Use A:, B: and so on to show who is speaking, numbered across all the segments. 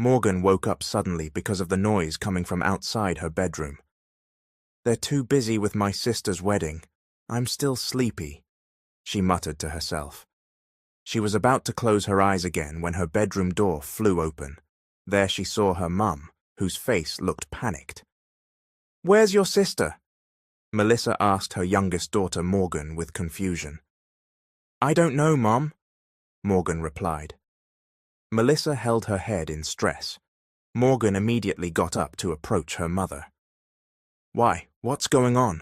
A: Morgan woke up suddenly because of the noise coming from outside her bedroom. "They're too busy with my sister's wedding. I'm still sleepy," she muttered to herself. She was about to close her eyes again when her bedroom door flew open. There she saw her mum, whose face looked panicked. "Where's your sister?" Melissa asked her youngest daughter Morgan with confusion. "I don't know, Mom," Morgan replied. Melissa held her head in stress. Morgan immediately got up to approach her mother. "Why, what's going on?"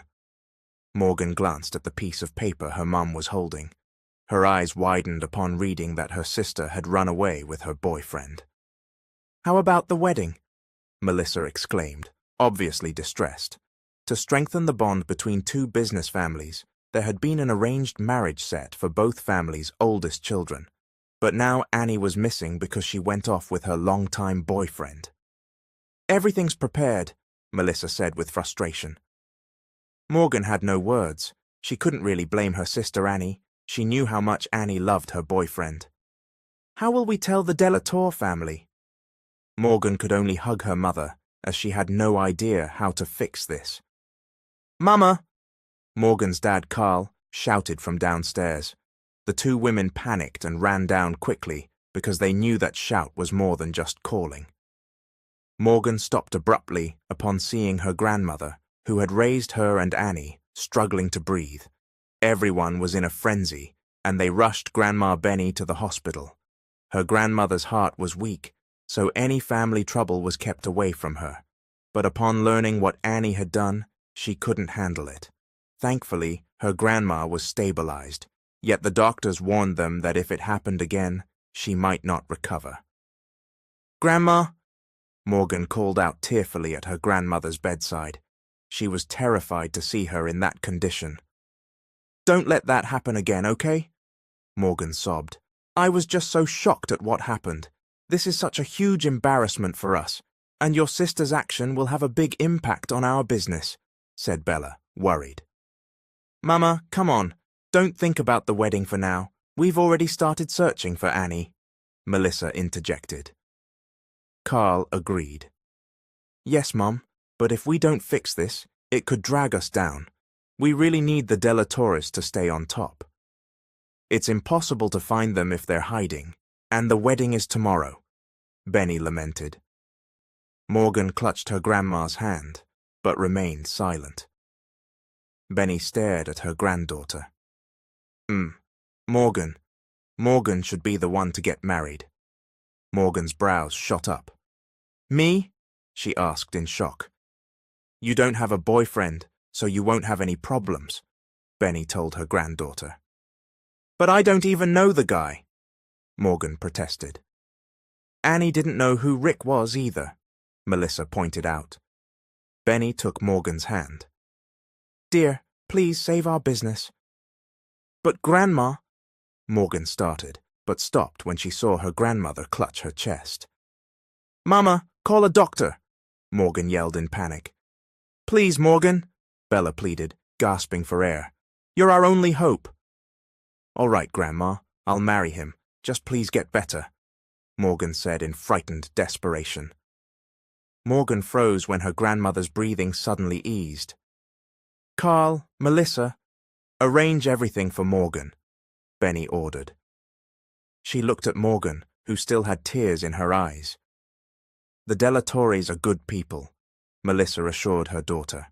A: Morgan glanced at the piece of paper her mum was holding. Her eyes widened upon reading that her sister had run away with her boyfriend. "How about the wedding?" Melissa exclaimed, obviously distressed. To strengthen the bond between two business families, there had been an arranged marriage set for both families' oldest children. But now Annie was missing because she went off with her longtime boyfriend. "Everything's prepared," Melissa said with frustration. Morgan had no words. She couldn't really blame her sister Annie. She knew how much Annie loved her boyfriend. "How will we tell the Delator family?" Morgan could only hug her mother, as she had no idea how to fix this. "Mama!" Morgan's dad Carl shouted from downstairs. The two women panicked and ran down quickly because they knew that shout was more than just calling. Morgan stopped abruptly upon seeing her grandmother, who had raised her and Annie, struggling to breathe. Everyone was in a frenzy, and they rushed Grandma Benny to the hospital. Her grandmother's heart was weak, so any family trouble was kept away from her. But upon learning what Annie had done, she couldn't handle it. Thankfully, her grandma was stabilized, yet the doctors warned them that if it happened again, she might not recover. "Grandma!" Morgan called out tearfully at her grandmother's bedside. She was terrified to see her in that condition. "Don't let that happen again, okay?" Morgan sobbed. "I was just so shocked at what happened. This is such a huge embarrassment for us, and your sister's action will have a big impact on our business," said Bella, worried. "Mama, come on. Don't think about the wedding for now. We've already started searching for Annie," Melissa interjected. Carl agreed. "Yes, Mom, but if we don't fix this, it could drag us down. We really need the Delatores to stay on top. It's impossible to find them if they're hiding, and the wedding is tomorrow," Benny lamented. Morgan clutched her grandma's hand, but remained silent. Benny stared at her granddaughter. Morgan. Morgan should be the one to get married." Morgan's brows shot up. "Me?" she asked in shock. "You don't have a boyfriend, so you won't have any problems," Benny told her granddaughter. "But I don't even know the guy," Morgan protested. "Annie didn't know who Rick was either," Melissa pointed out. Benny took Morgan's hand. "Dear, please save our business." "But Grandma," Morgan started, but stopped when she saw her grandmother clutch her chest. "Mama, call a doctor," Morgan yelled in panic. "Please, Morgan," Bella pleaded, gasping for air. "You're our only hope." "All right, Grandma, I'll marry him. Just please get better," Morgan said in frightened desperation. Morgan froze when her grandmother's breathing suddenly eased. "Carl, Melissa, arrange everything for Morgan," Benny ordered. She looked at Morgan, who still had tears in her eyes. "The Delatores are good people," Melissa assured her daughter.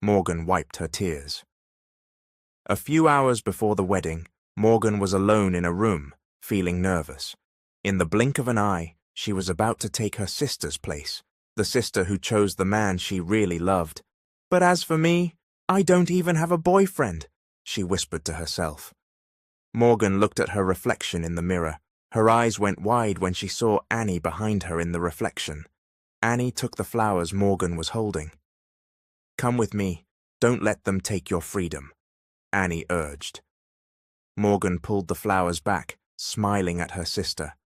A: Morgan wiped her tears. A few hours before the wedding, Morgan was alone in a room, feeling nervous. In the blink of an eye, she was about to take her sister's place, the sister who chose the man she really loved. "But as for me, I don't even have a boyfriend," she whispered to herself. Morgan looked at her reflection in the mirror. Her eyes went wide when she saw Annie behind her in the reflection. Annie took the flowers Morgan was holding. "Come with me. Don't let them take your freedom," Annie urged. Morgan pulled the flowers back, smiling at her sister.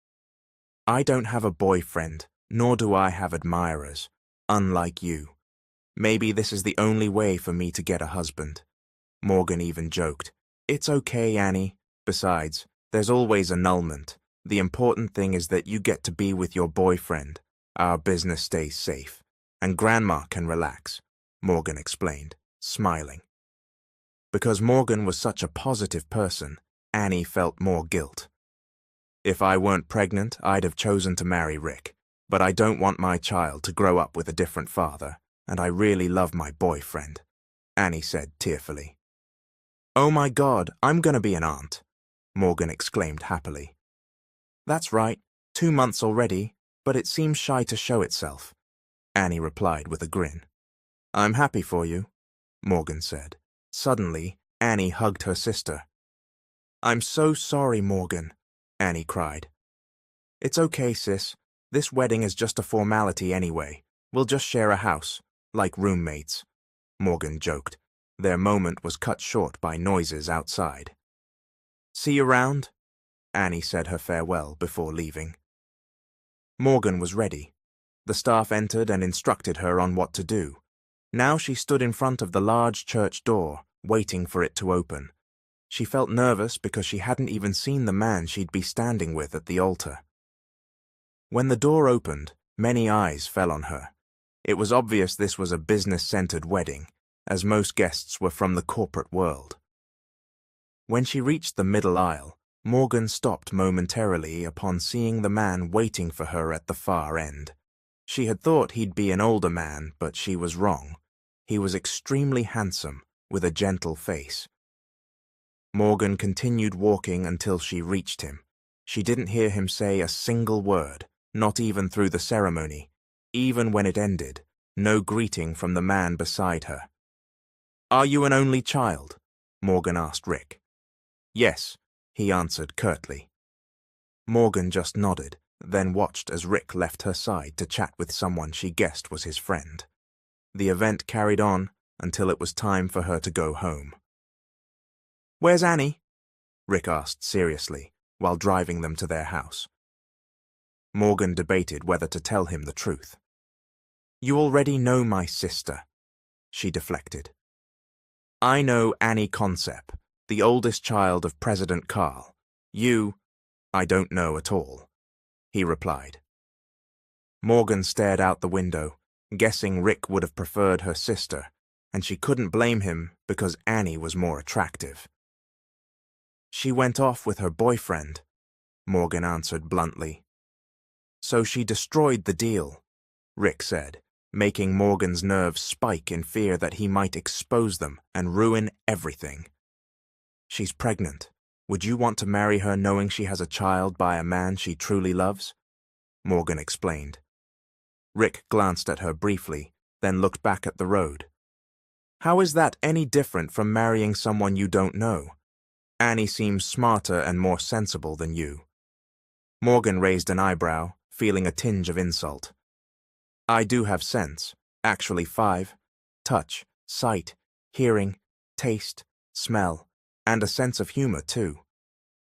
A: "I don't have a boyfriend, nor do I have admirers, unlike you. Maybe this is the only way for me to get a husband." Morgan even joked. "It's okay, Annie. Besides, there's always annulment. The important thing is that you get to be with your boyfriend. Our business stays safe, and Grandma can relax, Morgan explained, smiling. Because Morgan was such a positive person, Annie felt more guilt. If I weren't pregnant, I'd have chosen to marry Rick, but I don't want my child to grow up with a different father, and I really love my boyfriend, Annie said tearfully. Oh my God, I'm gonna be an aunt, Morgan exclaimed happily. That's right, 2 months already, but it seems shy to show itself, Annie replied with a grin. I'm happy for you, Morgan said. Suddenly, Annie hugged her sister. I'm so sorry, Morgan, Annie cried. It's okay, sis. This wedding is just a formality anyway. We'll just share a house, like roommates, Morgan joked. Their moment was cut short by noises outside. See you around, Annie said her farewell before leaving. Morgan was ready. The staff entered and instructed her on what to do. Now she stood in front of the large church door, waiting for it to open. She felt nervous because she hadn't even seen the man she'd be standing with at the altar. When the door opened, many eyes fell on her. It was obvious this was a business-centered wedding, as most guests were from the corporate world. When she reached the middle aisle, Morgan stopped momentarily upon seeing the man waiting for her at the far end. She had thought he'd be an older man, but she was wrong. He was extremely handsome, with a gentle face. Morgan continued walking until she reached him. She didn't hear him say a single word, not even through the ceremony. Even when it ended, no greeting from the man beside her. Are you an only child? Morgan asked Rick. Yes, he answered curtly. Morgan just nodded, then watched as Rick left her side to chat with someone she guessed was his friend. The event carried on until it was time for her to go home. Where's Annie? Rick asked seriously, while driving them to their house. Morgan debated whether to tell him the truth. You already know my sister, she deflected. I know Annie Consep, the oldest child of President Carl. I don't know at all, he replied. Morgan stared out the window, guessing Rick would have preferred her sister, and she couldn't blame him because Annie was more attractive. She went off with her boyfriend, Morgan answered bluntly. So she destroyed the deal, Rick said, making Morgan's nerves spike in fear that he might expose them and ruin everything. She's pregnant. Would you want to marry her knowing she has a child by a man she truly loves? Morgan explained. Rick glanced at her briefly, then looked back at the road. How is that any different from marrying someone you don't know? Annie seems smarter and more sensible than you. Morgan raised an eyebrow, feeling a tinge of insult. I do have sense, actually 5. Touch, sight, hearing, taste, smell, and a sense of humor too.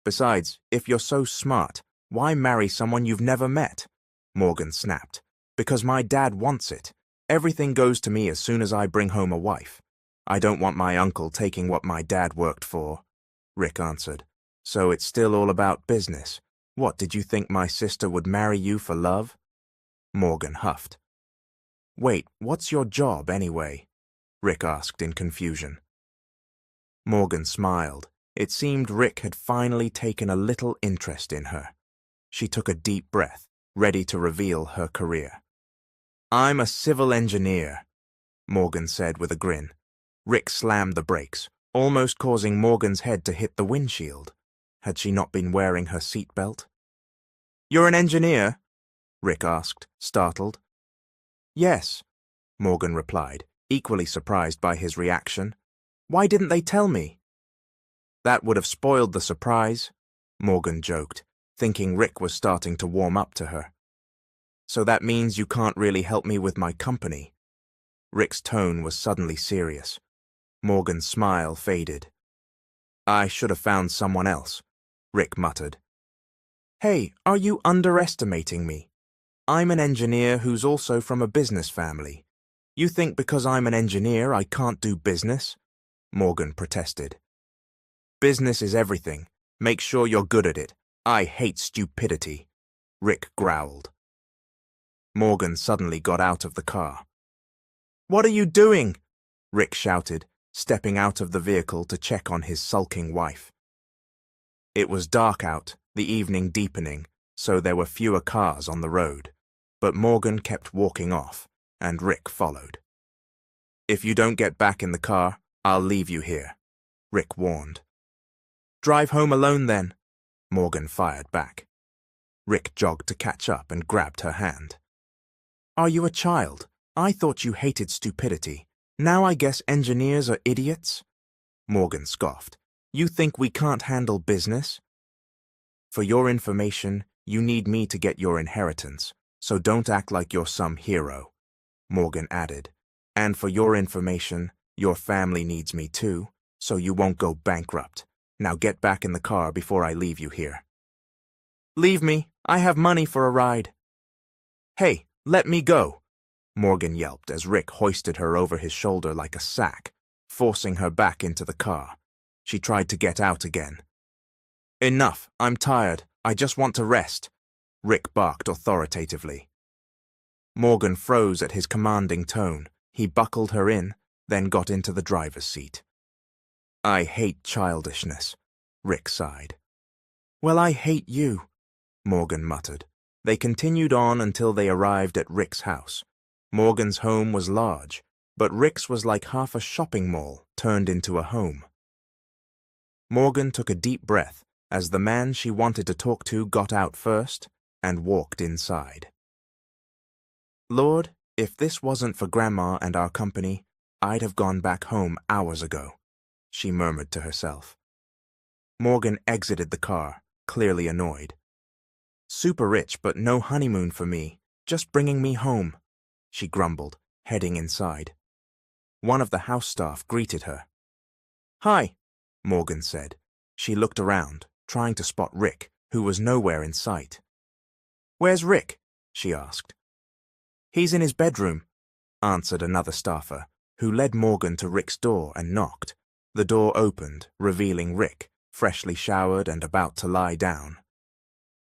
A: Besides, if you're so smart, why marry someone you've never met? Morgan snapped. Because my dad wants it. Everything goes to me as soon as I bring home a wife. I don't want my uncle taking what my dad worked for, Rick answered. So it's still all about business. What, did you think my sister would marry you for love? Morgan huffed. Wait, what's your job anyway? Rick asked in confusion. Morgan smiled. It seemed Rick had finally taken a little interest in her. She took a deep breath, ready to reveal her career. I'm a civil engineer, Morgan said with a grin. Rick slammed the brakes, almost causing Morgan's head to hit the windshield. Had she not been wearing her seatbelt? You're an engineer? Rick asked, startled. Yes, Morgan replied, equally surprised by his reaction. Why didn't they tell me? That would have spoiled the surprise, Morgan joked, thinking Rick was starting to warm up to her. So that means you can't really help me with my company. Rick's tone was suddenly serious. Morgan's smile faded. I should have found someone else, Rick muttered. Hey, are you underestimating me? I'm an engineer who's also from a business family. You think because I'm an engineer I can't do business? Morgan protested. Business is everything. Make sure you're good at it. I hate stupidity, Rick growled. Morgan suddenly got out of the car. What are you doing? Rick shouted, stepping out of the vehicle to check on his sulking wife. It was dark out, the evening deepening, so there were fewer cars on the road, but Morgan kept walking off, and Rick followed. If you don't get back in the car, I'll leave you here, Rick warned. Drive home alone then, Morgan fired back. Rick jogged to catch up and grabbed her hand. Are you a child? I thought you hated stupidity. Now I guess engineers are idiots? Morgan scoffed. You think we can't handle business? For your information, you need me to get your inheritance, so don't act like you're some hero, Morgan added. And for your information, your family needs me too, so you won't go bankrupt. Now get back in the car before I leave you here. Leave me. I have money for a ride. Hey, let me go, Morgan yelped as Rick hoisted her over his shoulder like a sack, forcing her back into the car. She tried to get out again. Enough, I'm tired. I just want to rest, Rick barked authoritatively. Morgan froze at his commanding tone. He buckled her in, then got into the driver's seat. I hate childishness, Rick sighed. Well, I hate you, Morgan muttered. They continued on until they arrived at Rick's house. Morgan's home was large, but Rick's was like half a shopping mall turned into a home. Morgan took a deep breath as the man she wanted to talk to got out first and walked inside. Lord, if this wasn't for Grandma and our company, I'd have gone back home hours ago, she murmured to herself. Morgan exited the car, clearly annoyed. Super rich, but no honeymoon for me, just bringing me home, she grumbled, heading inside. One of the house staff greeted her. Hi, Morgan said. She looked around, trying to spot Rick, who was nowhere in sight. Where's Rick? She asked. He's in his bedroom, answered another staffer, who led Morgan to Rick's door and knocked. The door opened, revealing Rick, freshly showered and about to lie down.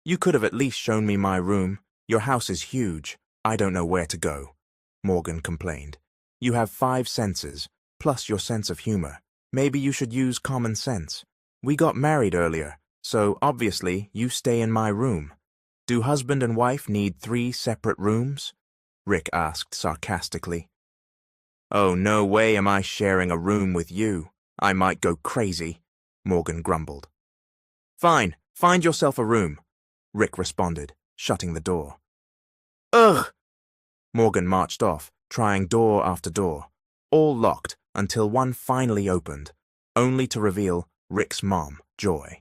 A: You could have at least shown me my room. Your house is huge. I don't know where to go, Morgan complained. You have 5 senses, plus your sense of humor. Maybe you should use common sense. We got married earlier, so obviously you stay in my room. Do husband and wife need 3 separate rooms? Rick asked sarcastically. Oh, no way am I sharing a room with you. I might go crazy, Morgan grumbled. Fine, find yourself a room, Rick responded, shutting the door. Ugh! Morgan marched off, trying door after door, all locked until one finally opened, only to reveal Rick's mom, Joy.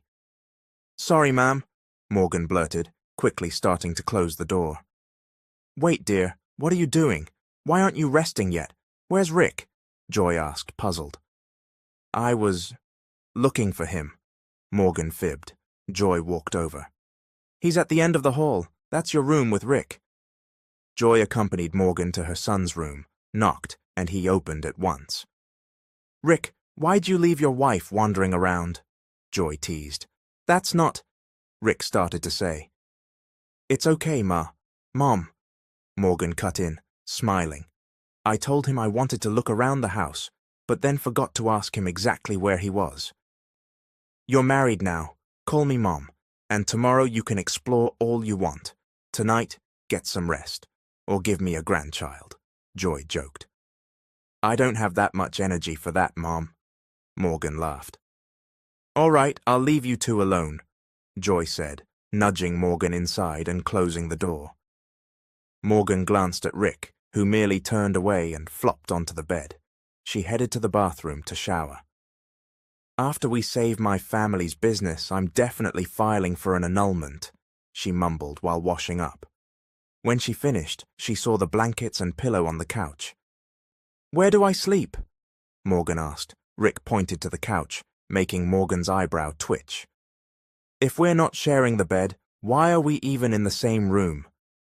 A: Sorry, ma'am, Morgan blurted, quickly starting to close the door. Wait, dear, what are you doing? Why aren't you resting yet? Where's Rick? Joy asked, puzzled. I was looking for him, Morgan fibbed. Joy walked over. He's at the end of the hall. That's your room with Rick. Joy accompanied Morgan to her son's room, knocked, and he opened at once. Rick, why'd you leave your wife wandering around? Joy teased. That's not, Rick started to say. It's okay, Ma. Mom, Morgan cut in, smiling. I told him I wanted to look around the house, but then forgot to ask him exactly where he was. You're married now. Call me Mom, and tomorrow you can explore all you want. Tonight, get some rest, or give me a grandchild, Joy joked. I don't have that much energy for that, Mom, Morgan laughed. All right, I'll leave you two alone, Joy said, nudging Morgan inside and closing the door. Morgan glanced at Rick, who merely turned away and flopped onto the bed. She headed to the bathroom to shower. After we save my family's business, I'm definitely filing for an annulment, she mumbled while washing up. When she finished, she saw the blankets and pillow on the couch. Where do I sleep? Morgan asked. Rick pointed to the couch, making Morgan's eyebrow twitch. If we're not sharing the bed, why are we even in the same room?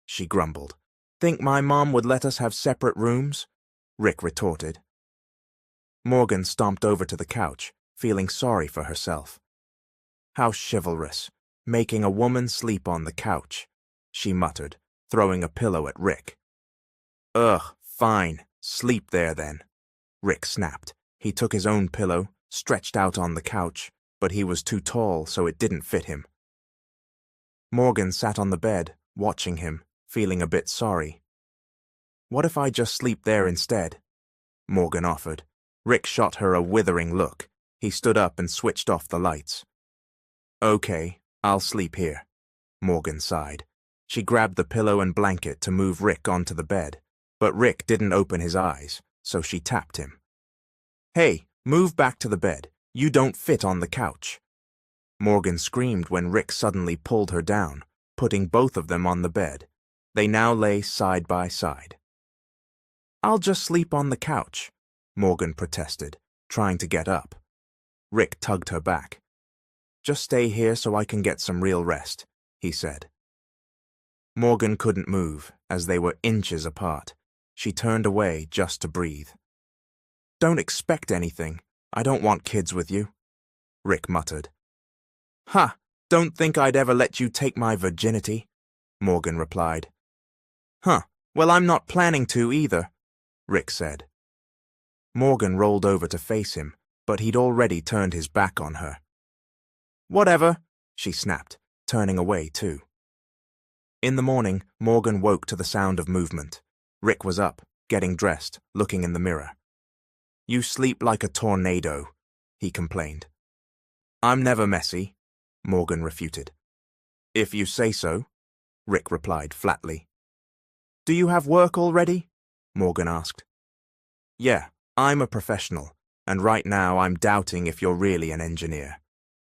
A: She grumbled. Think my mom would let us have separate rooms? Rick retorted. Morgan stomped over to the couch, feeling sorry for herself. How chivalrous. Making a woman sleep on the couch, she muttered, throwing a pillow at Rick. Ugh, fine, sleep there then, Rick snapped. He took his own pillow, stretched out on the couch, but he was too tall, so it didn't fit him. Morgan sat on the bed, watching him, feeling a bit sorry. What if I just sleep there instead? Morgan offered. Rick shot her a withering look. He stood up and switched off the lights. Okay, I'll sleep here, Morgan sighed. She grabbed the pillow and blanket to move Rick onto the bed, but Rick didn't open his eyes, so she tapped him. Hey, move back to the bed. You don't fit on the couch. Morgan screamed when Rick suddenly pulled her down, putting both of them on the bed. They now lay side by side. I'll just sleep on the couch, Morgan protested, trying to get up. Rick tugged her back. Just stay here so I can get some real rest, he said. Morgan couldn't move, as they were inches apart. She turned away just to breathe. Don't expect anything. I don't want kids with you, Rick muttered. Ha! Don't think I'd ever let you take my virginity, Morgan replied. Huh, well I'm not planning to either, Rick said. Morgan rolled over to face him, but he'd already turned his back on her. Whatever, she snapped, turning away too. In the morning, Morgan woke to the sound of movement. Rick was up, getting dressed, looking in the mirror. You sleep like a tornado, he complained. I'm never messy, Morgan refuted. If you say so, Rick replied flatly. Do you have work already? Morgan asked. Yeah, I'm a professional, and right now I'm doubting if you're really an engineer.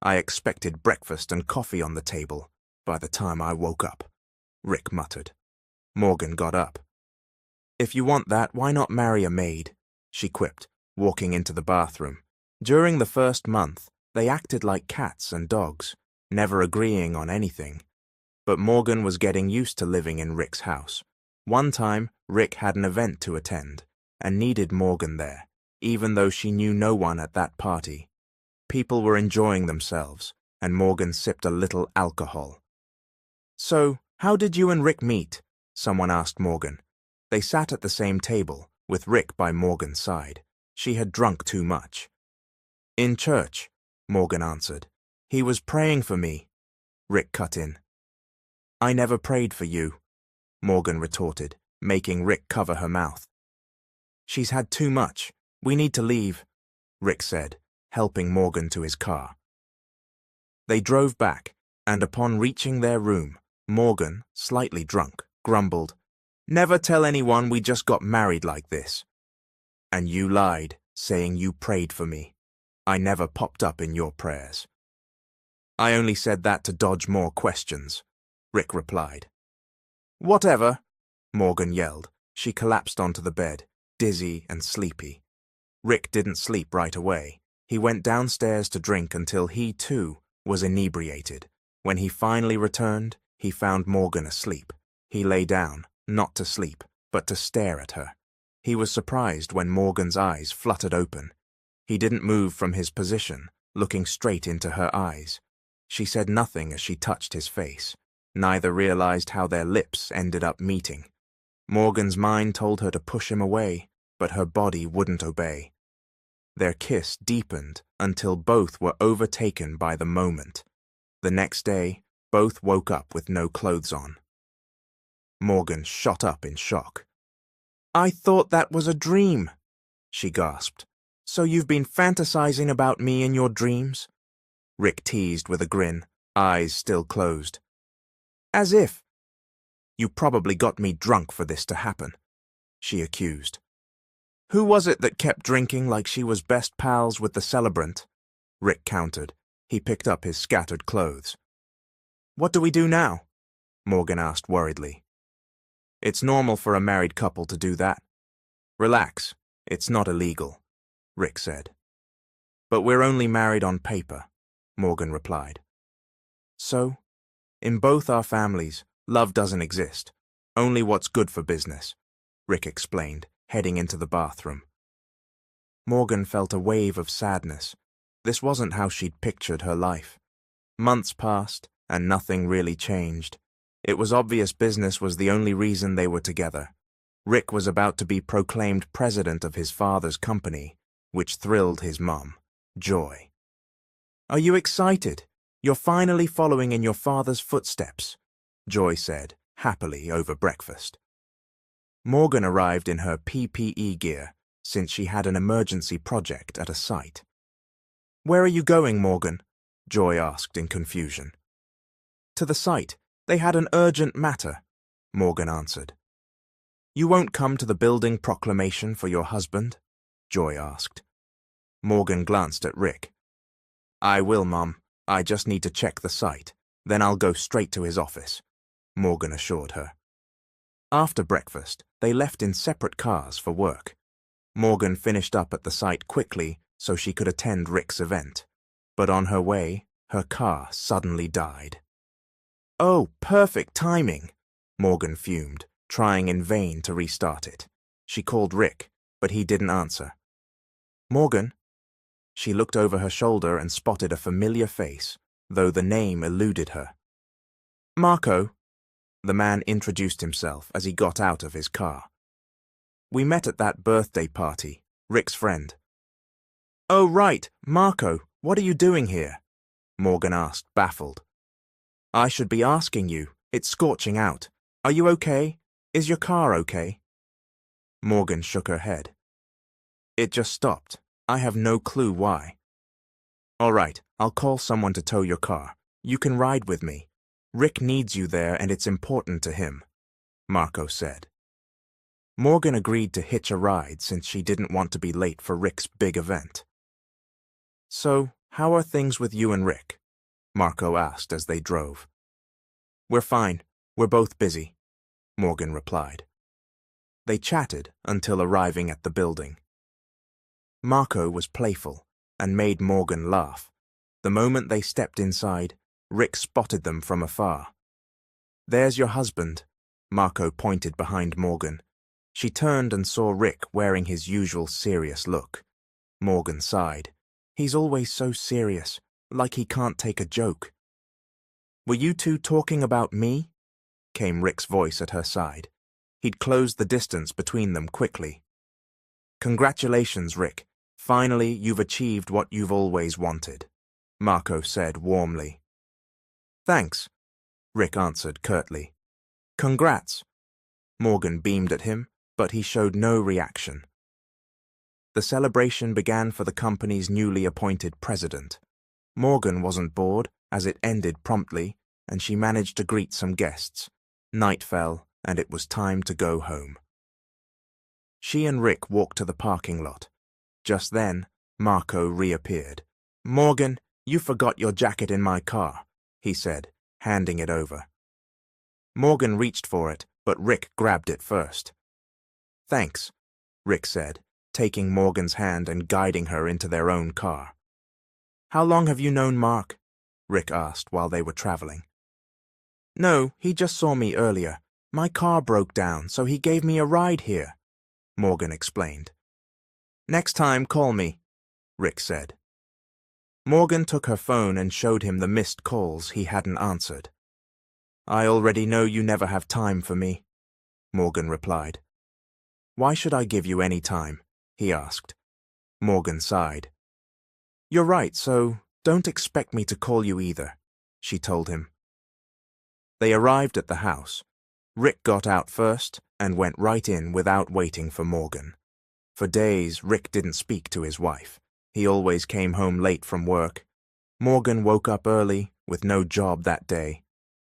A: I expected breakfast and coffee on the table by the time I woke up, Rick muttered. Morgan got up. If you want that, why not marry a maid? She quipped, walking into the bathroom. During the first month, they acted like cats and dogs, never agreeing on anything. But Morgan was getting used to living in Rick's house. One time, Rick had an event to attend, and needed Morgan there, even though she knew no one at that party. People were enjoying themselves, and Morgan sipped a little alcohol. So, how did you and Rick meet? Someone asked Morgan. They sat at the same table, with Rick by Morgan's side. She had drunk too much. In church, Morgan answered. He was praying for me. Rick cut in. I never prayed for you, Morgan retorted, making Rick cover her mouth. She's had too much. We need to leave, Rick said, helping Morgan to his car. They drove back, and upon reaching their room, Morgan, slightly drunk, grumbled, Never tell anyone we just got married like this. And you lied, saying you prayed for me. I never popped up in your prayers. I only said that to dodge more questions, Rick replied. Whatever, Morgan yelled. She collapsed onto the bed, dizzy and sleepy. Rick didn't sleep right away. He went downstairs to drink until he, too, was inebriated. When he finally returned, he found Morgan asleep. He lay down, not to sleep, but to stare at her. He was surprised when Morgan's eyes fluttered open. He didn't move from his position, looking straight into her eyes. She said nothing as she touched his face. Neither realized how their lips ended up meeting. Morgan's mind told her to push him away, but her body wouldn't obey. Their kiss deepened until both were overtaken by the moment. The next day, both woke up with no clothes on. Morgan shot up in shock. I thought that was a dream, she gasped. So you've been fantasizing about me in your dreams? Rick teased with a grin, eyes still closed. As if. You probably got me drunk for this to happen, she accused. Who was it that kept drinking like she was best pals with the celebrant? Rick countered. He picked up his scattered clothes. What do we do now? Morgan asked worriedly. It's normal for a married couple to do that. Relax, it's not illegal, Rick said. But we're only married on paper, Morgan replied. So, in both our families, love doesn't exist. Only what's good for business, Rick explained, heading into the bathroom. Morgan felt a wave of sadness. This wasn't how she'd pictured her life. Months passed, and nothing really changed. It was obvious business was the only reason they were together. Rick was about to be proclaimed president of his father's company, which thrilled his mum, Joy. "Are you excited? You're finally following in your father's footsteps," Joy said, happily over breakfast. Morgan arrived in her PPE gear since she had an emergency project at a site. "Where are you going, Morgan?" Joy asked in confusion. "To the site. They had an urgent matter," Morgan answered. "You won't come to the building proclamation for your husband?" Joy asked. Morgan glanced at Rick. "I will, Mum. I just need to check the site. Then I'll go straight to his office," Morgan assured her. After breakfast, they left in separate cars for work. Morgan finished up at the site quickly so she could attend Rick's event. But on her way, her car suddenly died. "Oh, perfect timing," Morgan fumed, trying in vain to restart it. She called Rick, but he didn't answer. "Morgan?" She looked over her shoulder and spotted a familiar face, though the name eluded her. "Marco," the man introduced himself as he got out of his car. "We met at that birthday party, Rick's friend." "Oh, right, Marco, what are you doing here?" Morgan asked, baffled. "I should be asking you. It's scorching out. Are you okay? Is your car okay?" Morgan shook her head. "It just stopped. I have no clue why." "All right, I'll call someone to tow your car. You can ride with me. Rick needs you there and it's important to him," Marco said. Morgan agreed to hitch a ride since she didn't want to be late for Rick's big event. "So, how are things with you and Rick?" Marco asked as they drove. "We're fine. We're both busy," Morgan replied. They chatted until arriving at the building. Marco was playful and made Morgan laugh. The moment they stepped inside, Rick spotted them from afar. "There's your husband," Marco pointed behind Morgan. She turned and saw Rick wearing his usual serious look. Morgan sighed. "He's always so serious, like he can't take a joke." "Were you two talking about me?" came Rick's voice at her side. He'd closed the distance between them quickly. "Congratulations, Rick. Finally, you've achieved what you've always wanted," Marco said warmly. "Thanks," Rick answered curtly. "Congrats." Morgan beamed at him, but he showed no reaction. The celebration began for the company's newly appointed president. Morgan wasn't bored, as it ended promptly, and she managed to greet some guests. Night fell, and it was time to go home. She and Rick walked to the parking lot. Just then, Marco reappeared. "Morgan, you forgot your jacket in my car," he said, handing it over. Morgan reached for it, but Rick grabbed it first. "Thanks," Rick said, taking Morgan's hand and guiding her into their own car. "How long have you known Mark?" Rick asked while they were traveling. "No, he just saw me earlier. My car broke down, so he gave me a ride here," Morgan explained. "Next time, call me," Rick said. Morgan took her phone and showed him the missed calls he hadn't answered. "I already know you never have time for me," Morgan replied. "Why should I give you any time?" he asked. Morgan sighed. "You're right, so don't expect me to call you either," she told him. They arrived at the house. Rick got out first and went right in without waiting for Morgan. For days, Rick didn't speak to his wife. He always came home late from work. Morgan woke up early, with no job that day.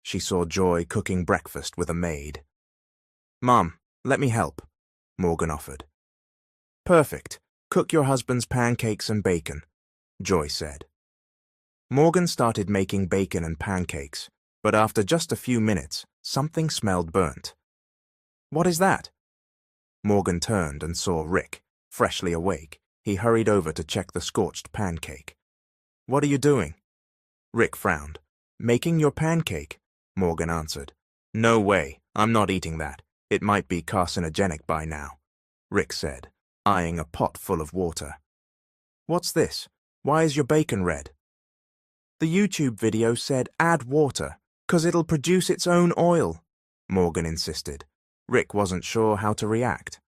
A: She saw Joy cooking breakfast with a maid. "Mom, let me help," Morgan offered. "Perfect. Cook your husband's pancakes and bacon," Joy said. Morgan started making bacon and pancakes, but after just a few minutes, something smelled burnt. "What is that?" Morgan turned and saw Rick, freshly awake. He hurried over to check the scorched pancake. "What are you doing?" Rick frowned. "Making your pancake," Morgan answered. "No way, I'm not eating that. It might be carcinogenic by now," Rick said, eyeing a pot full of water. "What's this? Why is your bacon red?" The YouTube video said add water, 'cause it'll produce its own oil, Morgan insisted. Rick wasn't sure how to react.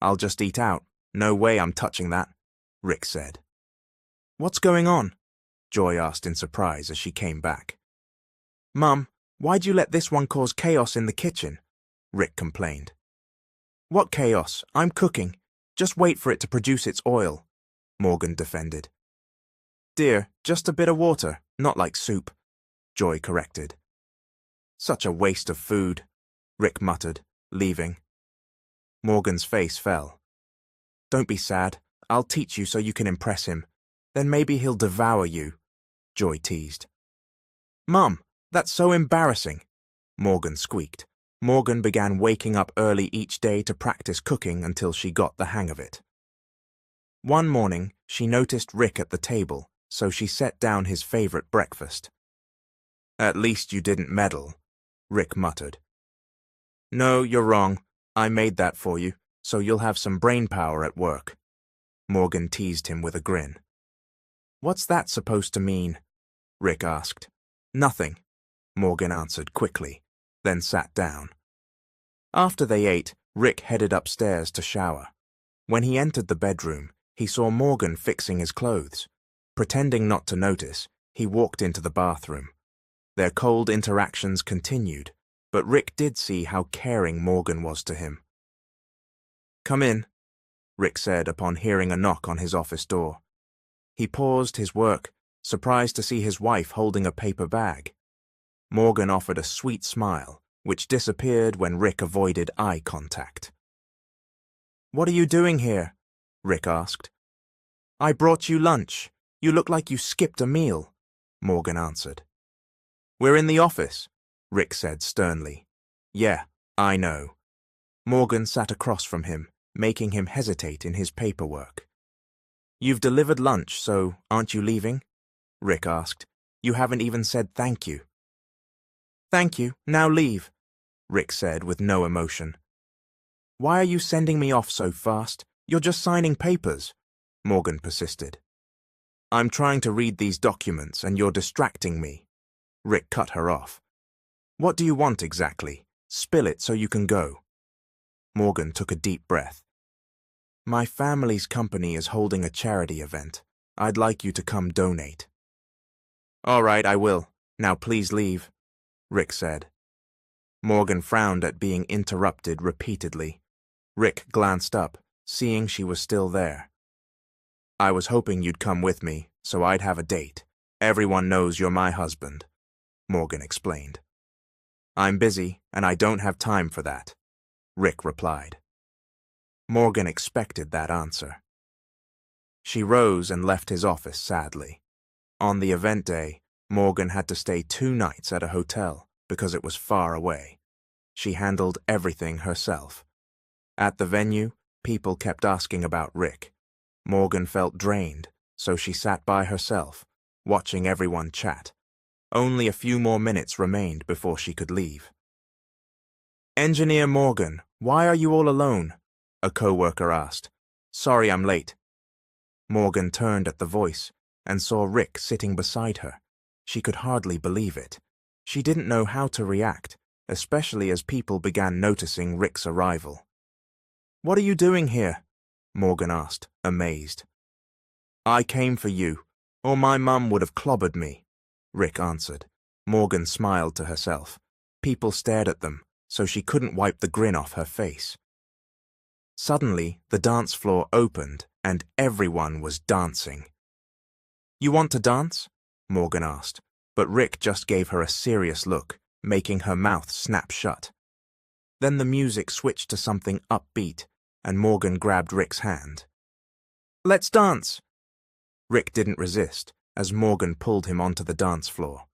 A: I'll just eat out. No way I'm touching that, Rick said. What's going on? Joy asked in surprise as she came back. Mum, why'd you let this one cause chaos in the kitchen? Rick complained. What chaos? I'm cooking. Just wait for it to produce its oil, Morgan defended. Dear, just a bit of water, not like soup, Joy corrected. Such a waste of food, Rick muttered, leaving. Morgan's face fell. Don't be sad. I'll teach you so you can impress him. Then maybe he'll devour you, Joy teased. Mum, that's so embarrassing, Morgan squeaked. Morgan began waking up early each day to practice cooking until she got the hang of it. One morning, she noticed Rick at the table, so she set down his favorite breakfast. At least you didn't meddle, Rick muttered. No, you're wrong. I made that for you, so you'll have some brain power at work. Morgan teased him with a grin. What's that supposed to mean? Rick asked. Nothing, Morgan answered quickly, then sat down. After they ate, Rick headed upstairs to shower. When he entered the bedroom, he saw Morgan fixing his clothes. Pretending not to notice, he walked into the bathroom. Their cold interactions continued, but Rick did see how caring Morgan was to him. Come in, Rick said upon hearing a knock on his office door. He paused his work, surprised to see his wife holding a paper bag. Morgan offered a sweet smile, which disappeared when Rick avoided eye contact. What are you doing here? Rick asked. I brought you lunch. You look like you skipped a meal, Morgan answered. We're in the office, Rick said sternly. Yeah, I know. Morgan sat across from him, making him hesitate in his paperwork. You've delivered lunch, so aren't you leaving? Rick asked. You haven't even said thank you. Thank you, now leave, Rick said with no emotion. Why are you sending me off so fast? You're just signing papers, Morgan persisted. I'm trying to read these documents and you're distracting me. Rick cut her off. What do you want exactly? Spill it so you can go. Morgan took a deep breath. My family's company is holding a charity event. I'd like you to come donate. All right, I will. Now please leave, Rick said. Morgan frowned at being interrupted repeatedly. Rick glanced up, seeing she was still there. I was hoping you'd come with me, so I'd have a date. Everyone knows you're my husband, Morgan explained. I'm busy, and I don't have time for that, Rick replied. Morgan expected that answer. She rose and left his office sadly. On the event day, Morgan had to stay 2 nights at a hotel because it was far away. She handled everything herself. At the venue, people kept asking about Rick. Morgan felt drained, so she sat by herself, watching everyone chat. Only a few more minutes remained before she could leave. Engineer Morgan, why are you all alone? A co-worker asked. Sorry I'm late. Morgan turned at the voice and saw Rick sitting beside her. She could hardly believe it. She didn't know how to react, especially as people began noticing Rick's arrival. What are you doing here? Morgan asked, amazed. I came for you, or my mum would have clobbered me, Rick answered. Morgan smiled to herself. People stared at them, so she couldn't wipe the grin off her face. Suddenly, the dance floor opened, and everyone was dancing. You want to dance? Morgan asked, but Rick just gave her a serious look, making her mouth snap shut. Then the music switched to something upbeat, and Morgan grabbed Rick's hand. Let's dance! Rick didn't resist, as Morgan pulled him onto the dance floor.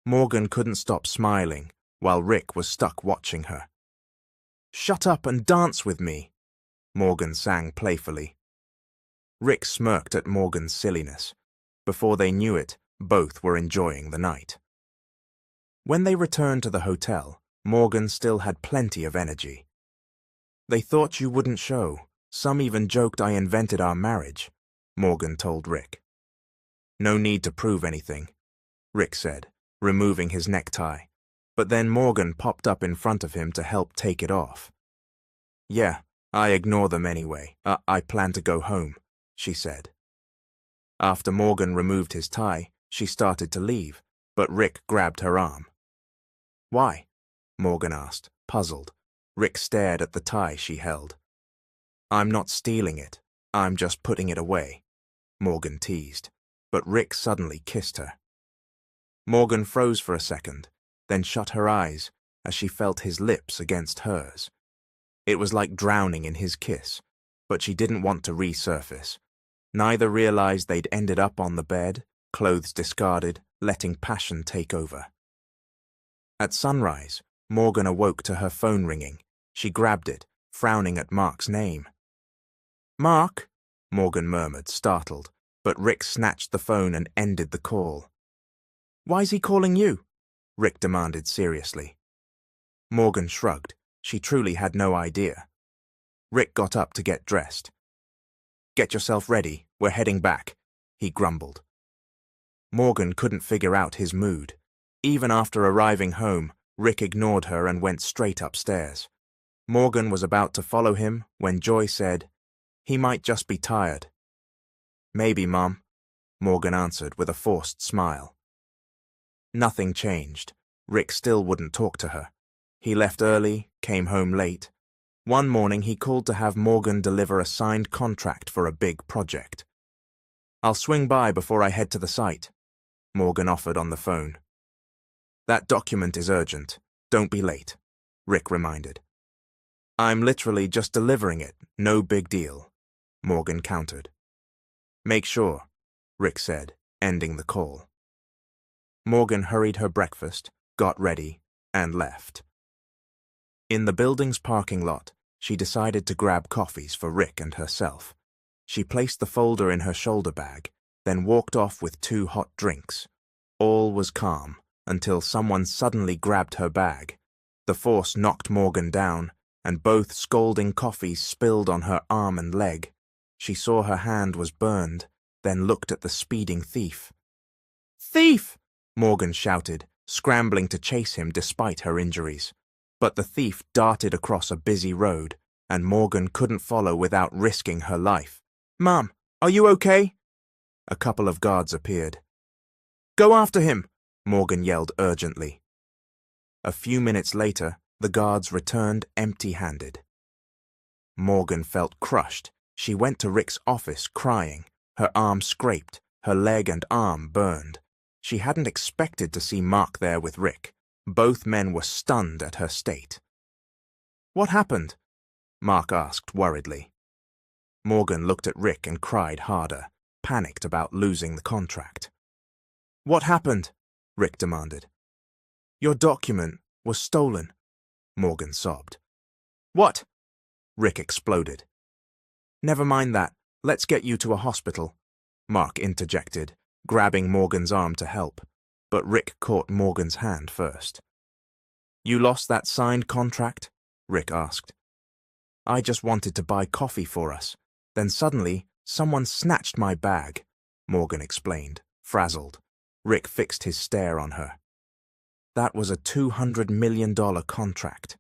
A: Morgan couldn't stop smiling, while Rick was stuck watching her. Shut up and dance with me, Morgan sang playfully. Rick smirked at Morgan's silliness. Before they knew it, both were enjoying the night. When they returned to the hotel, Morgan still had plenty of energy. They thought you wouldn't show. Some even joked I invented our marriage, Morgan told Rick. No need to prove anything, Rick said, removing his necktie, but then Morgan popped up in front of him to help take it off. Yeah, I ignore them anyway. I plan to go home, she said. After Morgan removed his tie, she started to leave, but Rick grabbed her arm. Why? Morgan asked, puzzled. Rick stared at the tie she held. I'm not stealing it. I'm just putting it away, Morgan teased, but Rick suddenly kissed her. Morgan froze for a second, then shut her eyes as she felt his lips against hers. It was like drowning in his kiss, but she didn't want to resurface. Neither realized they'd ended up on the bed, clothes discarded, letting passion take over. At sunrise, Morgan awoke to her phone ringing. She grabbed it, frowning at Mark's name. Mark? Morgan murmured, startled, but Rick snatched the phone and ended the call. Why's he calling you? Rick demanded seriously. Morgan shrugged. She truly had no idea. Rick got up to get dressed. Get yourself ready, we're heading back, he grumbled. Morgan couldn't figure out his mood. Even after arriving home, Rick ignored her and went straight upstairs. Morgan was about to follow him when Joy said, He might just be tired. Maybe, Mom, Morgan answered with a forced smile. Nothing changed. Rick still wouldn't talk to her. He left early, came home late. One morning he called to have Morgan deliver a signed contract for a big project. I'll swing by before I head to the site, Morgan offered on the phone. That document is urgent. Don't be late, Rick reminded. I'm literally just delivering it, no big deal, Morgan countered. Make sure, Rick said, ending the call. Morgan hurried her breakfast, got ready, and left. In the building's parking lot, she decided to grab coffees for Rick and herself. She placed the folder in her shoulder bag, then walked off with 2 hot drinks. All was calm until someone suddenly grabbed her bag. The force knocked Morgan down, and both scalding coffees spilled on her arm and leg. She saw her hand was burned, then looked at the speeding thief. Thief! Morgan shouted, scrambling to chase him despite her injuries. But the thief darted across a busy road, and Morgan couldn't follow without risking her life. Mom, are you okay? A couple of guards appeared. Go after him, Morgan yelled urgently. A few minutes later, the guards returned empty-handed. Morgan felt crushed. She went to Rick's office crying, her arm scraped, her leg and arm burned. She hadn't expected to see Mark there with Rick. Both men were stunned at her state. What happened? Mark asked worriedly. Morgan looked at Rick and cried harder, panicked about losing the contract. What happened? Rick demanded. Your document was stolen, Morgan sobbed. What? Rick exploded. Never mind that. Let's get you to a hospital, Mark interjected, grabbing Morgan's arm to help. But Rick caught Morgan's hand first. You lost that signed contract? Rick asked. I just wanted to buy coffee for us. Then suddenly, someone snatched my bag, Morgan explained, frazzled. Rick fixed his stare on her. That was a $200 million contract.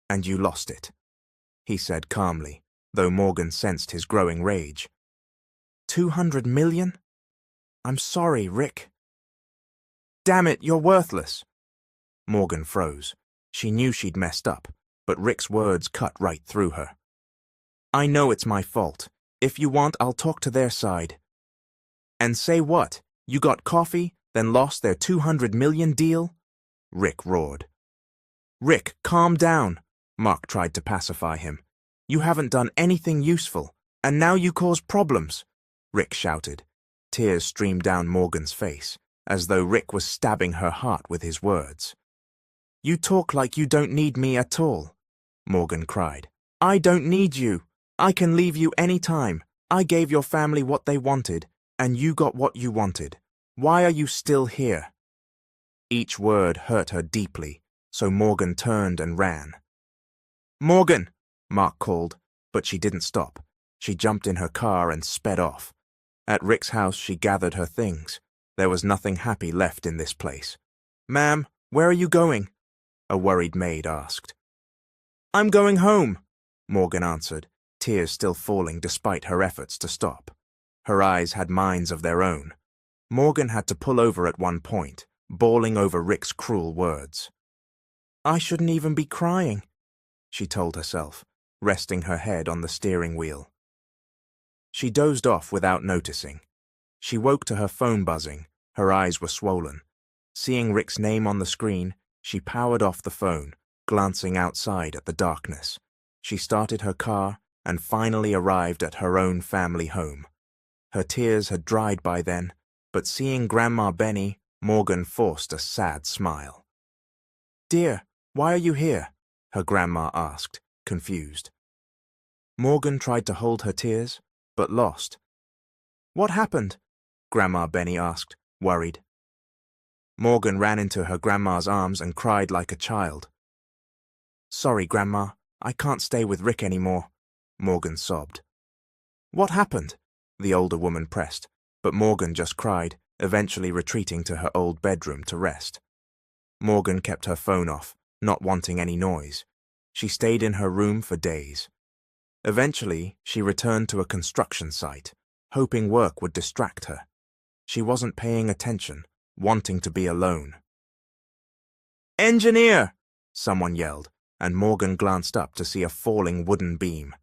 A: And you lost it, he said calmly, though Morgan sensed his growing rage. 200 million? I'm sorry, Rick. Damn it, you're worthless. Morgan froze. She knew she'd messed up, but Rick's words cut right through her. I know it's my fault. If you want, I'll talk to their side. And say what? You got coffee, then lost their 200 million deal? Rick roared. Rick, calm down, Mark tried to pacify him. You haven't done anything useful, and now you cause problems, Rick shouted. Tears streamed down Morgan's face, as though Rick was stabbing her heart with his words. You talk like you don't need me at all, Morgan cried. I don't need you. I can leave you any time. I gave your family what they wanted, and you got what you wanted. Why are you still here? Each word hurt her deeply, so Morgan turned and ran. Morgan, Mark called, but she didn't stop. She jumped in her car and sped off. At Rick's house, she gathered her things. There was nothing happy left in this place. "Ma'am, where are you going?" a worried maid asked. "I'm going home," Morgan answered, tears still falling despite her efforts to stop. Her eyes had minds of their own. Morgan had to pull over at one point, bawling over Rick's cruel words. "I shouldn't even be crying," she told herself, resting her head on the steering wheel. She dozed off without noticing. She woke to her phone buzzing. Her eyes were swollen. Seeing Rick's name on the screen, she powered off the phone, glancing outside at the darkness. She started her car and finally arrived at her own family home. Her tears had dried by then, but seeing Grandma Benny, Morgan forced a sad smile. "Dear, why are you here?" her grandma asked, confused. Morgan tried to hold her tears, but lost. "What happened?" Grandma Benny asked, worried. Morgan ran into her grandma's arms and cried like a child. "Sorry, Grandma, I can't stay with Rick anymore," Morgan sobbed. "What happened?" the older woman pressed, but Morgan just cried, eventually retreating to her old bedroom to rest. Morgan kept her phone off, not wanting any noise. She stayed in her room for days. Eventually, she returned to a construction site, hoping work would distract her. She wasn't paying attention, wanting to be alone. "Engineer!" someone yelled, and Morgan glanced up to see a falling wooden beam.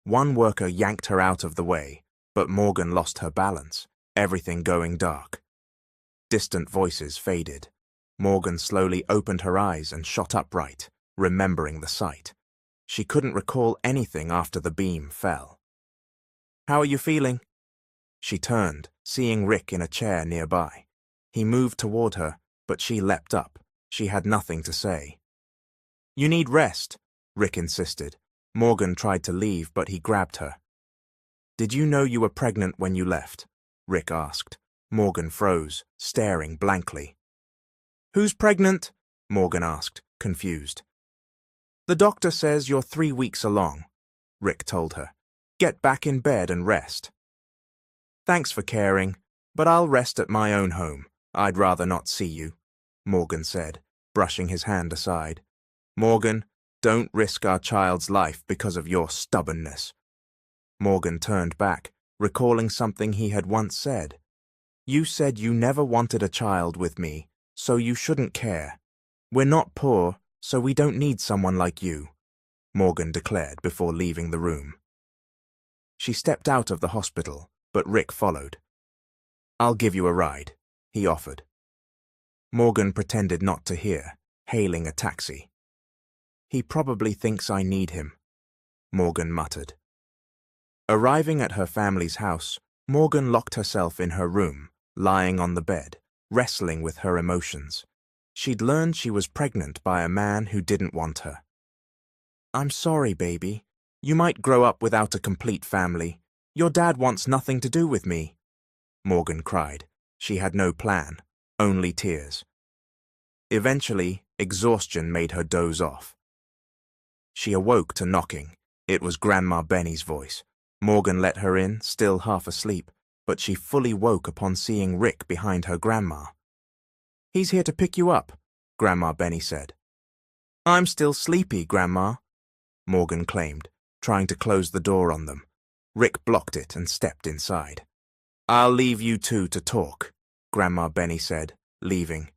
A: One worker yanked her out of the way, but Morgan lost her balance, everything going dark. Distant voices faded. Morgan slowly opened her eyes and shot upright, remembering the sight. She couldn't recall anything after the beam fell. "How are you feeling?" She turned, seeing Rick in a chair nearby. He moved toward her, but she leapt up. She had nothing to say. "You need rest," Rick insisted. Morgan tried to leave, but he grabbed her. "Did you know you were pregnant when you left?" Rick asked. Morgan froze, staring blankly. "Who's pregnant?" Morgan asked, confused. "The doctor says you're 3 weeks along," Rick told her. "Get back in bed and rest." "Thanks for caring, but I'll rest at my own home. I'd rather not see you," Morgan said, brushing his hand aside. "Morgan, don't risk our child's life because of your stubbornness." Morgan turned back, recalling something he had once said. "You said you never wanted a child with me, so you shouldn't care. We're not poor, so we don't need someone like you," Morgan declared before leaving the room. She stepped out of the hospital, but Rick followed. "I'll give you a ride," he offered. Morgan pretended not to hear, hailing a taxi. "He probably thinks I need him," Morgan muttered. Arriving at her family's house, Morgan locked herself in her room, lying on the bed, wrestling with her emotions. She'd learned she was pregnant by a man who didn't want her. "I'm sorry, baby. You might grow up without a complete family. Your dad wants nothing to do with me," Morgan cried. She had no plan, only tears. Eventually, exhaustion made her doze off. She awoke to knocking. It was Grandma Benny's voice. Morgan let her in, still half asleep, but she fully woke upon seeing Rick behind her grandma. "He's here to pick you up," Grandma Benny said. "I'm still sleepy, Grandma," Morgan claimed, trying to close the door on them. Rick blocked it and stepped inside. "I'll leave you two to talk," Grandma Benny said, leaving.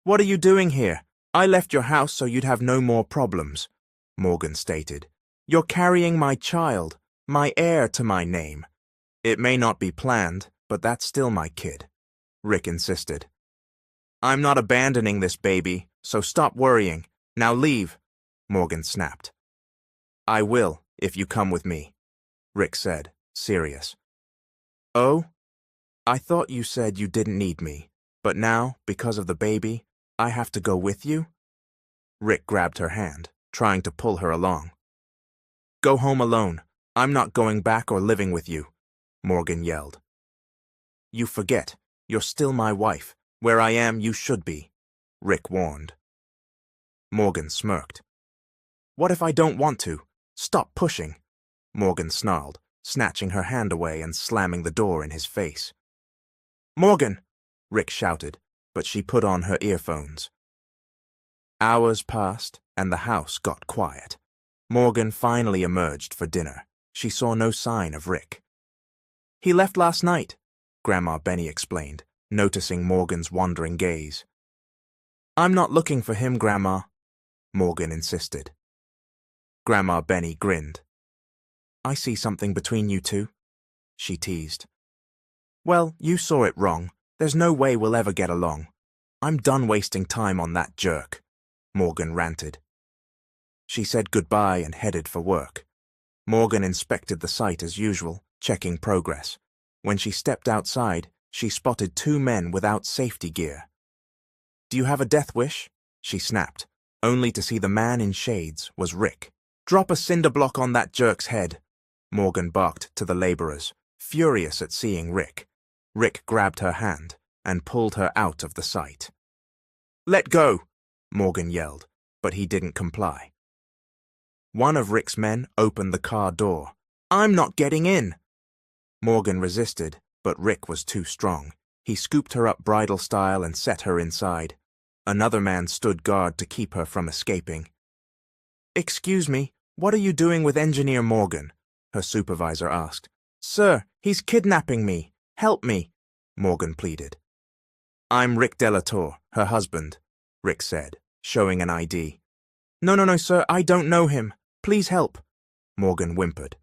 A: "What are you doing here? I left your house so you'd have no more problems," Morgan stated. "You're carrying my child, my heir to my name. It may not be planned, but that's still my kid," Rick insisted. "I'm not abandoning this baby, so stop worrying. Now leave," Morgan snapped. "I will, if you come with me," Rick said, serious. "Oh? I thought you said you didn't need me, but now, because of the baby, I have to go with you?" Rick grabbed her hand, trying to pull her along. "Go home alone. I'm not going back or living with you," Morgan yelled. "You forget. You're still my wife. Where I am, you should be," Rick warned. Morgan smirked. "What if I don't want to? Stop pushing," Morgan snarled, snatching her hand away and slamming the door in his face. "Morgan!" Rick shouted, but she put on her earphones. Hours passed, and the house got quiet. Morgan finally emerged for dinner. She saw no sign of Rick. "He left last night," Grandma Benny explained, noticing Morgan's wandering gaze. "I'm not looking for him, Grandma," Morgan insisted. Grandma Benny grinned. "I see something between you two," she teased. "Well, you saw it wrong. There's no way we'll ever get along. I'm done wasting time on that jerk," Morgan ranted. She said goodbye and headed for work. Morgan inspected the site as usual, checking progress. When she stepped outside, she spotted two men without safety gear. "Do you have a death wish?" she snapped, only to see the man in shades was Rick. "Drop a cinder block on that jerk's head," Morgan barked to the laborers, furious at seeing Rick. Rick grabbed her hand and pulled her out of the site. "Let go!" Morgan yelled, but he didn't comply. One of Rick's men opened the car door. "I'm not getting in!" Morgan resisted, but Rick was too strong. He scooped her up bridal style and set her inside. Another man stood guard to keep her from escaping. "Excuse me, what are you doing with Engineer Morgan?" her supervisor asked. "Sir, he's kidnapping me. Help me," Morgan pleaded. "I'm Rick Delator, her husband," Rick said, showing an ID. No, sir, I don't know him. Please help," Morgan whimpered.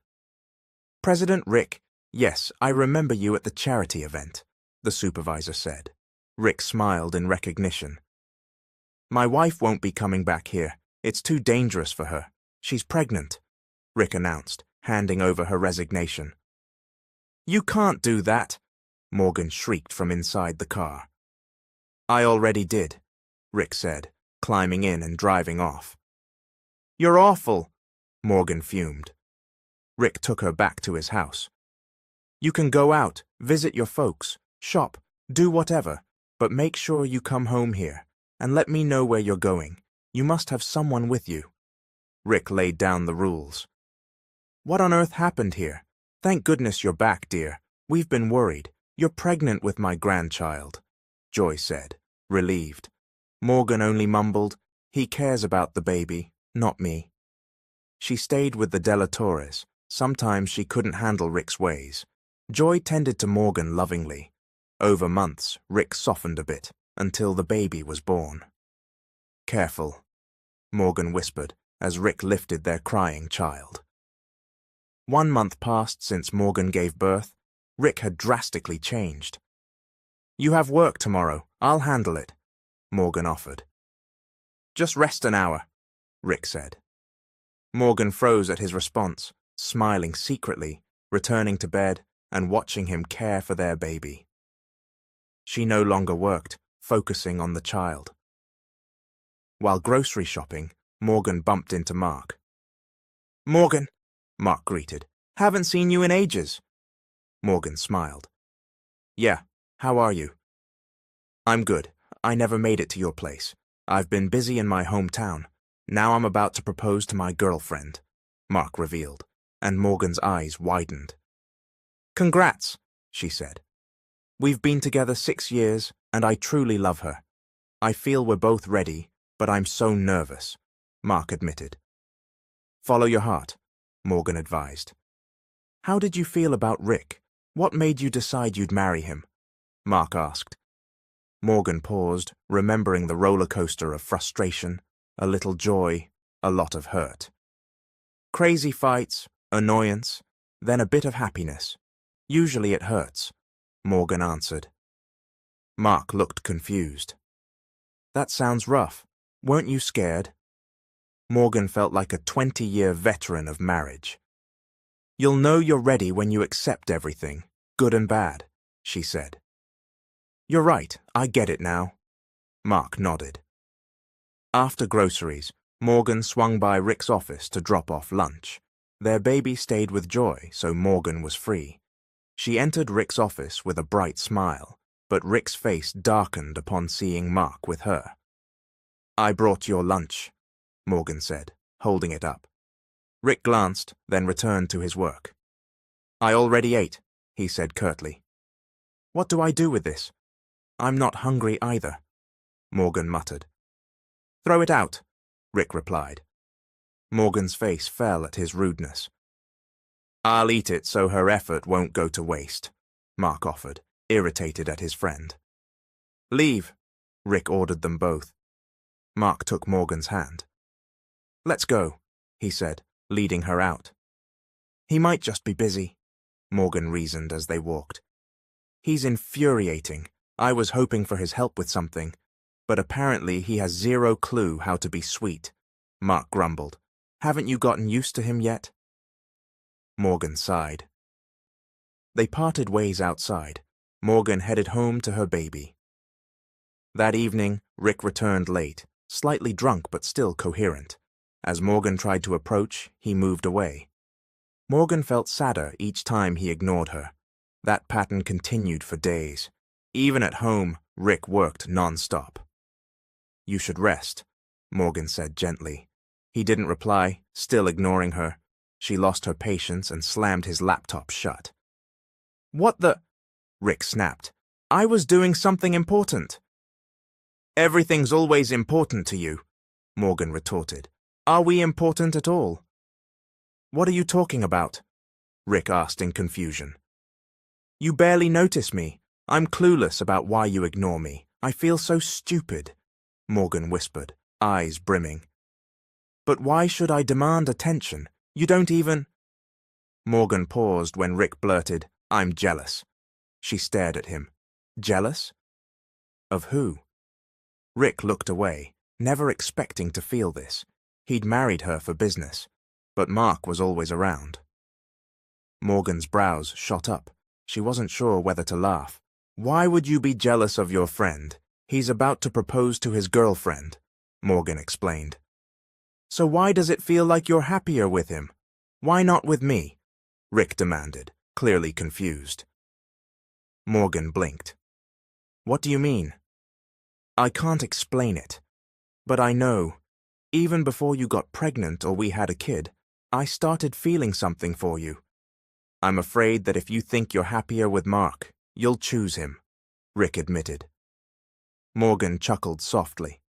A: "President Rick, yes, I remember you at the charity event," the supervisor said. Rick smiled in recognition. "My wife won't be coming back here. It's too dangerous for her. She's pregnant," Rick announced, handing over her resignation. "You can't do that," Morgan shrieked from inside the car. "I already did," Rick said, climbing in and driving off. "You're awful," Morgan fumed. Rick took her back to his house. "You can go out, visit your folks, shop, do whatever, but make sure you come home here, and let me know where you're going. You must have someone with you." Rick laid down the rules. "What on earth happened here? Thank goodness you're back, dear. We've been worried. You're pregnant with my grandchild," Joy said, relieved. Morgan only mumbled, "He cares about the baby, not me." She stayed with the Delatores. Sometimes she couldn't handle Rick's ways. Joy tended to Morgan lovingly. Over months, Rick softened a bit, until the baby was born. "Careful," Morgan whispered, as Rick lifted their crying child. 1 month passed since Morgan gave birth. Rick had drastically changed. "You have work tomorrow. I'll handle it," Morgan offered. "Just rest an hour," Rick said. Morgan froze at his response, smiling secretly, returning to bed and watching him care for their baby. She no longer worked, focusing on the child. While grocery shopping, Morgan bumped into Mark. "Morgan," Mark greeted. "Haven't seen you in ages." Morgan smiled. "Yeah, how are you?" "I'm good. I never made it to your place. I've been busy in my hometown. Now I'm about to propose to my girlfriend," Mark revealed, and Morgan's eyes widened. "Congrats," she said. "We've been together 6 years, and I truly love her. I feel we're both ready, but I'm so nervous," Mark admitted. "Follow your heart," Morgan advised. "How did you feel about Rick? What made you decide you'd marry him?" Mark asked. Morgan paused, remembering the roller coaster of frustration, a little joy, a lot of hurt. "Crazy fights, annoyance, then a bit of happiness. Usually it hurts," Morgan answered. Mark looked confused. "That sounds rough. Weren't you scared?" Morgan felt like a 20-year veteran of marriage. "You'll know you're ready when you accept everything, good and bad," she said. "You're right, I get it now." Mark nodded. After groceries, Morgan swung by Rick's office to drop off lunch. Their baby stayed with Joy, so Morgan was free. She entered Rick's office with a bright smile, but Rick's face darkened upon seeing Mark with her. "I brought your lunch," Morgan said, holding it up. Rick glanced, then returned to his work. I already ate, he said curtly. What do I do with this? I'm not hungry either, Morgan muttered. Throw it out, Rick replied. Morgan's face fell at his rudeness. I'll eat it so her effort won't go to waste, Mark offered, irritated at his friend. Leave, Rick ordered them both. Mark took Morgan's hand. Let's go, he said, leading her out. He might just be busy, Morgan reasoned as they walked. He's infuriating. I was hoping for his help with something, but apparently he has zero clue how to be sweet, Mark grumbled. Haven't you gotten used to him yet? Morgan sighed. They parted ways outside. Morgan headed home to her baby. That evening, Rick returned late, slightly drunk but still coherent. As Morgan tried to approach, he moved away. Morgan felt sadder each time he ignored her. That pattern continued for days. Even at home, Rick worked non-stop. You should rest, Morgan said gently. He didn't reply, still ignoring her. She lost her patience and slammed his laptop shut. What the? Rick snapped. I was doing something important. Everything's always important to you, Morgan retorted. Are we important at all? What are you talking about? Rick asked in confusion. You barely notice me. I'm clueless about why you ignore me. I feel so stupid, Morgan whispered, eyes brimming. But why should I demand attention? You don't even… Morgan paused when Rick blurted, I'm jealous. She stared at him. Jealous? Of who? Rick looked away, never expecting to feel this. He'd married her for business, but Mark was always around. Morgan's brows shot up. She wasn't sure whether to laugh. Why would you be jealous of your friend? He's about to propose to his girlfriend, Morgan explained. So why does it feel like you're happier with him? Why not with me? Rick demanded, clearly confused. Morgan blinked. What do you mean? I can't explain it, but I know, even before you got pregnant or we had a kid, I started feeling something for you. I'm afraid that if you think you're happier with Mark, you'll choose him, Rick admitted. Morgan chuckled softly.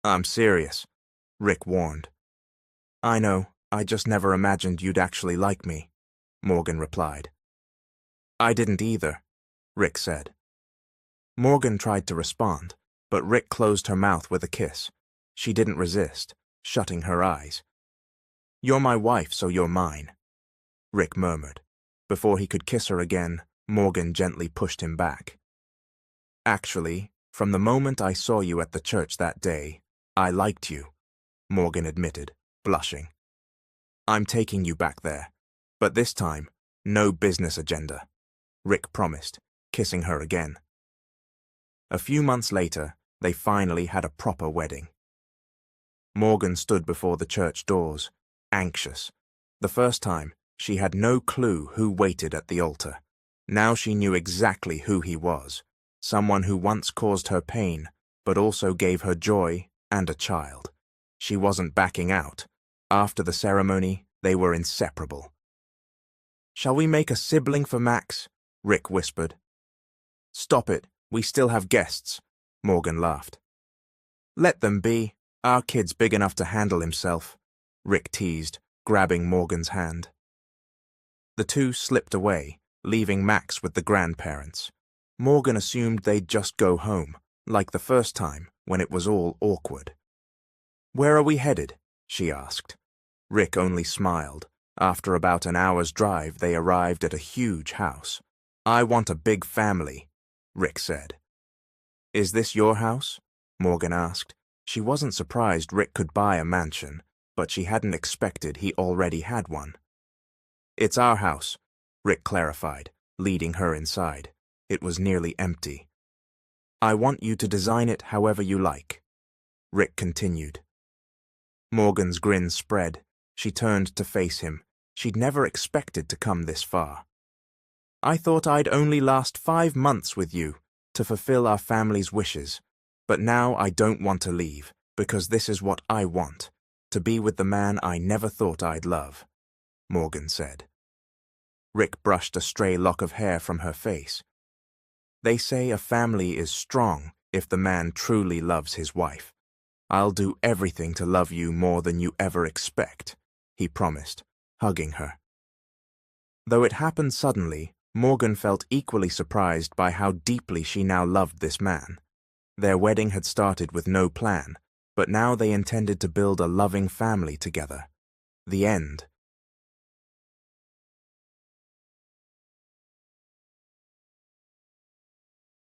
A: I'm serious, Rick warned. I know, I just never imagined you'd actually like me, Morgan replied. I didn't either, Rick said. Morgan tried to respond, but Rick closed her mouth with a kiss. She didn't resist, shutting her eyes. You're my wife, so you're mine, Rick murmured. Before he could kiss her again, Morgan gently pushed him back. Actually, from the moment I saw you at the church that day, I liked you, Morgan admitted, blushing. I'm taking you back there, but this time, no business agenda, Rick promised, kissing her again. A few months later, they finally had a proper wedding. Morgan stood before the church doors, anxious. The first time, she had no clue who waited at the altar. Now she knew exactly who he was, someone who once caused her pain, but also gave her joy and a child. She wasn't backing out. After the ceremony, they were inseparable. Shall we make a sibling for Max? Rick whispered. Stop it, we still have guests, Morgan laughed. Let them be. Our kid's big enough to handle himself, Rick teased, grabbing Morgan's hand. The two slipped away, leaving Max with the grandparents. Morgan assumed they'd just go home, like the first time, when it was all awkward. Where are we headed? She asked. Rick only smiled. After about an hour's drive, they arrived at a huge house. I want a big family, Rick said. Is this your house? Morgan asked. She wasn't surprised Rick could buy a mansion, but she hadn't expected he already had one. It's our house, Rick clarified, leading her inside. It was nearly empty. I want you to design it however you like, Rick continued. Morgan's grin spread. She turned to face him. She'd never expected to come this far. I thought I'd only last 5 months with you to fulfill our family's wishes, but now I don't want to leave, because this is what I want, to be with the man I never thought I'd love, Morgan said. Rick brushed a stray lock of hair from her face. They say a family is strong if the man truly loves his wife. I'll do everything to love you more than you ever expect, he promised, hugging her. Though it happened suddenly, Morgan felt equally surprised by how deeply she now loved this man. Their wedding had started with no plan, but now they intended to build a loving family together. The end